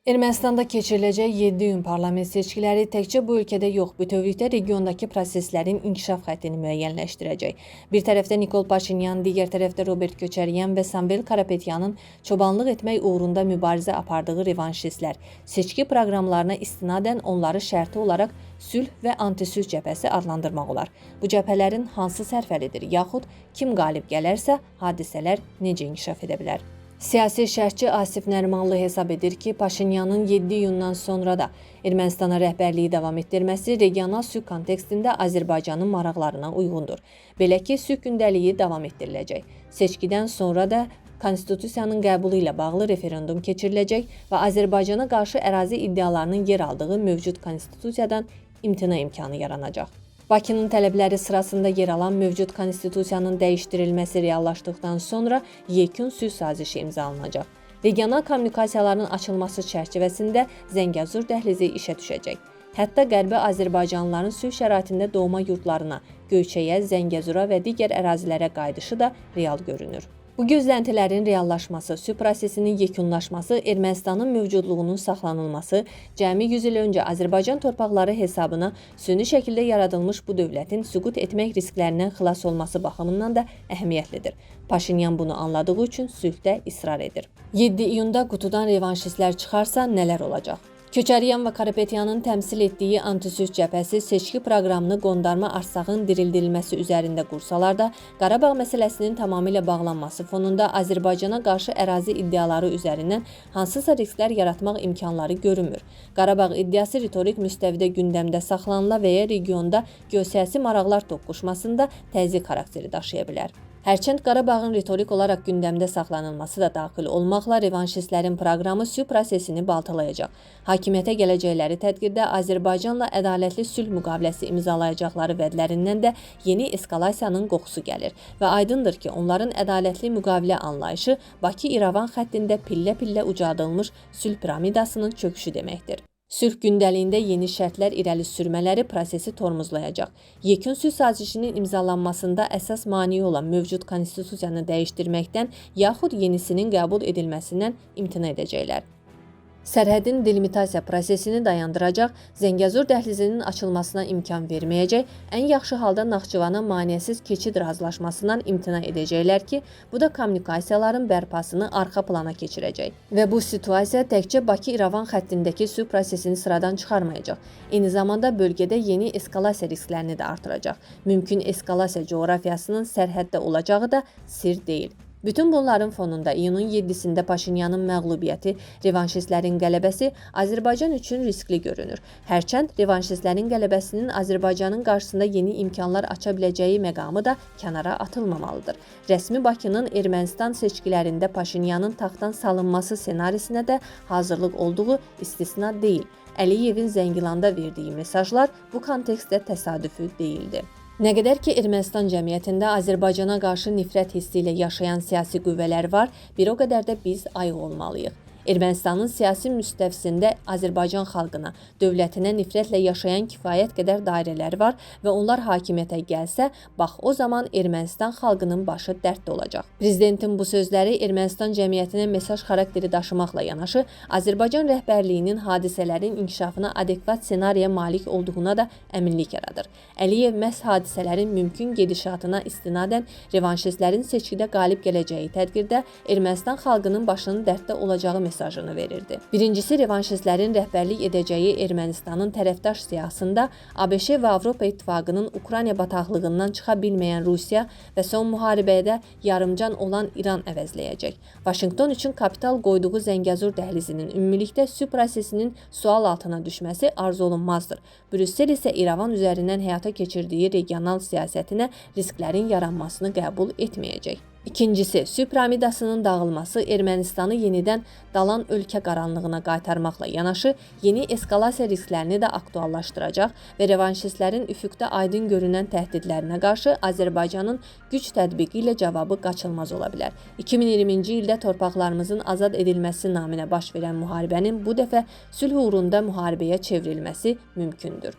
Ermənistanda keçiriləcək 7 iyun parlament seçkiləri təkcə bu ölkədə yox, bütövlükdə regiondakı proseslərin inkişaf xəttini müəyyənləşdirəcək. Bir tərəfdə Nikol Paşinyan, digər tərəfdə Robert Köçəryan və Samvel Karapetyanın çobanlıq etmək uğrunda mübarizə apardığı revanşistlər seçki proqramlarına istinadən onları şərti olaraq sülh və antisülh cəbhəsi adlandırmaq olar. Bu cəbhələrin hansı sərfəlidir, yaxud kim qalib gələrsə, hadisələr necə inkişaf edə bilər? Siyasi şərhçi Asif Nərimanlı hesab edir ki, Paşinyanın 7 iyundan sonra da Ermənistana rəhbərliyi davam etdirməsi regional sülh kontekstində Azərbaycanın maraqlarına uyğundur. Belə ki, sülh gündəliyi davam etdiriləcək. Seçkidən sonra da Konstitusiyanın qəbulu ilə bağlı referendum keçiriləcək və Azərbaycana qarşı ərazi iddialarının yer aldığı mövcud konstitusiyadan imtina imkanı yaranacaq. Bakının tələbləri sırasında yer alan mövcud konstitusiyanın dəyişdirilməsi reallaşdıqdan sonra yekun sülh sazişi imzalanacaq. Regional kommunikasiyaların açılması çərçivəsində Zəngəzur dəhlizi işə düşəcək. Hətta Qərbi Azərbaycanlıların sülh şəraitində doğma yurdlarına, Göyçəyə, Zəngəzura və digər ərazilərə qayıdışı da real görünür. Bu gözləntilərin reallaşması, sülh prosesinin yekunlaşması, Ermənistanın mövcudluğunun saxlanılması, cəmi 100 il öncə Azərbaycan torpaqları hesabına süni şəkildə yaradılmış bu dövlətin süqut etmək risklərindən xilas olması baxımından da əhəmiyyətlidir. Paşinyan bunu anladığı üçün sülhdə israr edir. 7 iyunda qutudan revanşistlər çıxarsa nələr olacaq? Köçəryan və Karapetyanın təmsil etdiyi antisülh cəbhəsi seçki proqramını qondarma Arsağın dirildilməsi üzərində qursalar da, Qarabağ məsələsinin tamamilə bağlanması fonunda Azərbaycana qarşı ərazi iddiaları üzərindən hansısa risklər yaratmaq imkanları görünmür. Qarabağ iddiası ritorik müstəvidə gündəmdə saxlanıla və ya regionda geosiyasi maraqlar toqquşmasında təzyiq xarakteri daşıya bilər. Hərçənd Qarabağın ritorik olaraq gündəmdə saxlanılması da daxil olmaqla revanşistlərin proqramı sülh prosesini baltalayacaq. Hakimiyyətə gələcəkləri tədbirdə Azərbaycanla ədalətli sülh müqaviləsi imzalayacaqları vədlərindən də yeni eskalasiyanın qoxusu gəlir və aydındır ki, onların ədalətli müqavilə anlayışı Bakı-İrəvan xəttində pillə-pillə ucadılmış sülh piramidasının çöküşü deməkdir. Sülh gündəliyində yeni şərtlər irəli sürmələri prosesi tormozlayacaq. Yekun sülh sazişinin imzalanmasında əsas mane olan mövcud konstitusiyanı dəyişdirməkdən yaxud yenisinin qəbul edilməsindən imtina edəcəklər. Sərhədin delimitasiya prosesini dayandıracaq, Zəngəzur dəhlizinin açılmasına imkan verməyəcək, ən yaxşı halda Naxçıvana maneəsiz keçid razılaşmasından imtina edəcəklər ki, bu da kommunikasiyaların bərpasını arxa plana keçirəcək. Və bu situasiya təkcə Bakı-İrəvan xəttindəki sülh prosesini sıradan çıxarmayacaq. Eyni zamanda bölgədə yeni eskalasiya risklərini də artıracaq. Mümkün eskalasiya coğrafiyasının sərhəddə olacağı da sir deyil. Bütün bunların fonunda iyunun 7-sində Paşinyanın məğlubiyyəti, revanşistlərin qələbəsi Azərbaycan üçün riskli görünür. Hərçənd revanşistlərin qələbəsinin Azərbaycanın qarşısında yeni imkanlar aça biləcəyi məqamı da kənara atılmamalıdır. Rəsmi Bakının Ermənistan seçkilərində Paşinyanın taxtdan salınması senarisinə də hazırlıq olduğu istisna deyil. Əliyevin Zəngilanda verdiyi mesajlar bu kontekstdə təsadüfi deyildi. Nə qədər ki, Ermənistan cəmiyyətində Azərbaycana qarşı nifrət hissi ilə yaşayan siyasi qüvvələr var, bir o qədər də biz ayıq olmalıyıq. Ermənistanın siyasi müstəvisində Azərbaycan xalqına, dövlətinə nifrətlə yaşayan kifayət qədər dairələr var və onlar hakimiyyətə gəlsə, bax o zaman Ermənistan xalqının başı dərddə olacaq. Prezidentin bu sözləri Ermənistan cəmiyyətinə mesaj xarakteri daşımaqla yanaşı, Azərbaycan rəhbərliyinin hadisələrin inkişafına adekvat ssenariyə malik olduğuna da əminlik yaradır. Əliyev məhz hadisələrin mümkün gedişatına istinadən revanşistlərin seçkidə qalib gələcəyi tədbirdə Ermənistan xalqının başının dərddə olacağı mesajını verirdi. Birincisi, revanşistlərin rəhbərlik edəcəyi Ermənistanın tərəfdaş siyasında ABŞ və Avropa İttifaqının Ukrayna bataqlığından çıxa bilməyən Rusiya və son müharibədə yarımcan olan İran əvəzləyəcək. Vaşinqton üçün kapital qoyduğu Zəngəzur dəhlizinin ümumilikdə sülh prosesinin sual altına düşməsi arzu olunmazdır. Brüssel isə İrəvan üzərindən həyata keçirdiyi regional siyasətinə risklərin yaranmasını qəbul etməyəcək. İkincisi, sülh piramidasının dağılması Ermənistanı yenidən dalan ölkə qaranlığına qaytarmaqla yanaşı, yeni eskalasiya risklərini də aktuallaşdıracaq və revanşistlərin üfüqdə aydın görünən təhdidlərinə qarşı Azərbaycanın güc tətbiqi ilə cavabı qaçılmaz ola bilər. 2020-ci ildə torpaqlarımızın azad edilməsi naminə baş verən müharibənin bu dəfə sülh uğrunda müharibəyə çevrilməsi mümkündür.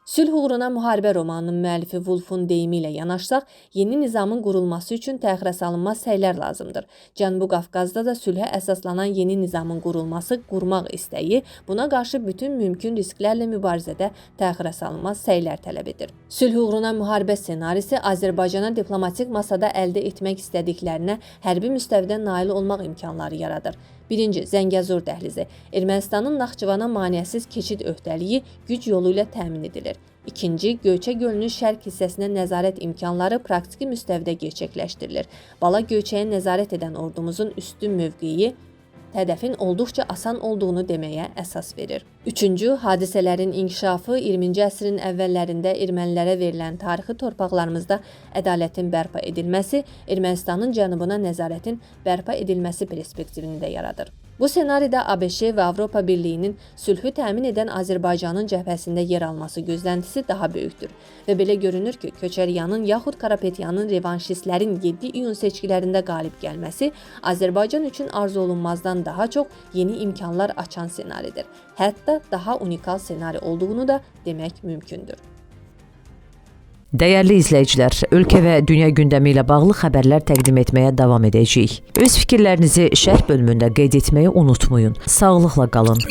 Sülh uğruna müharibə romanının müəllifi Woolfun deyimi ilə yanaşsaq, yeni nizamın qurulması üçün təxirə salınmaz səylər lazımdır. Cənubi Qafqazda da sülhə əsaslanan yeni nizamın qurmaq istəyi buna qarşı bütün mümkün risklərlə mübarizədə təxirə salınmaz səylər tələb edir. Sülh uğruna müharibə ssenarisi Azərbaycana diplomatik masada əldə etmək istədiklərinə hərbi müstəvidə nail olmaq imkanları yaradır. 1. Zəngəzur dəhlizi. Ermənistanın Naxçıvana maneəsiz keçid öhdəliyi güc yolu ilə təmin edilir. 2. Göyçə gölünün şərq hissəsinə nəzarət imkanları praktiki müstəvidə gerçəkləşdirilir. Bala Göyçəyə nəzarət edən ordumuzun üstün mövqeyi hədəfin olduqca asan olduğunu deməyə əsas verir. 3. Hadisələrin inkişafı 20-ci əsrin əvvəllərində ermənilərə verilən tarixi torpaqlarımızda ədalətin bərpa edilməsi, Ermənistanın cənubuna nəzarətin bərpa edilməsi perspektivini də yaradır. Bu senaridə ABŞ və Avropa Birliyinin sülhü təmin edən Azərbaycanın cəbhəsində yer alması gözləntisi daha böyükdür və belə görünür ki, Köçəryanın yaxud Karapetyanın revanşistlərin 7 iyun seçkilərində qalib gəlməsi Azərbaycan üçün arzu olunmazdan daha çox yeni imkanlar açan senaridir. Hətta daha unikal senari olduğunu da demək mümkündür. Dəyərli izləyicilər, ölkə və dünya gündəmi ilə bağlı xəbərlər təqdim etməyə davam edəcəyik. Öz fikirlərinizi şərh bölümündə qeyd etməyi unutmayın. Sağlıqla qalın.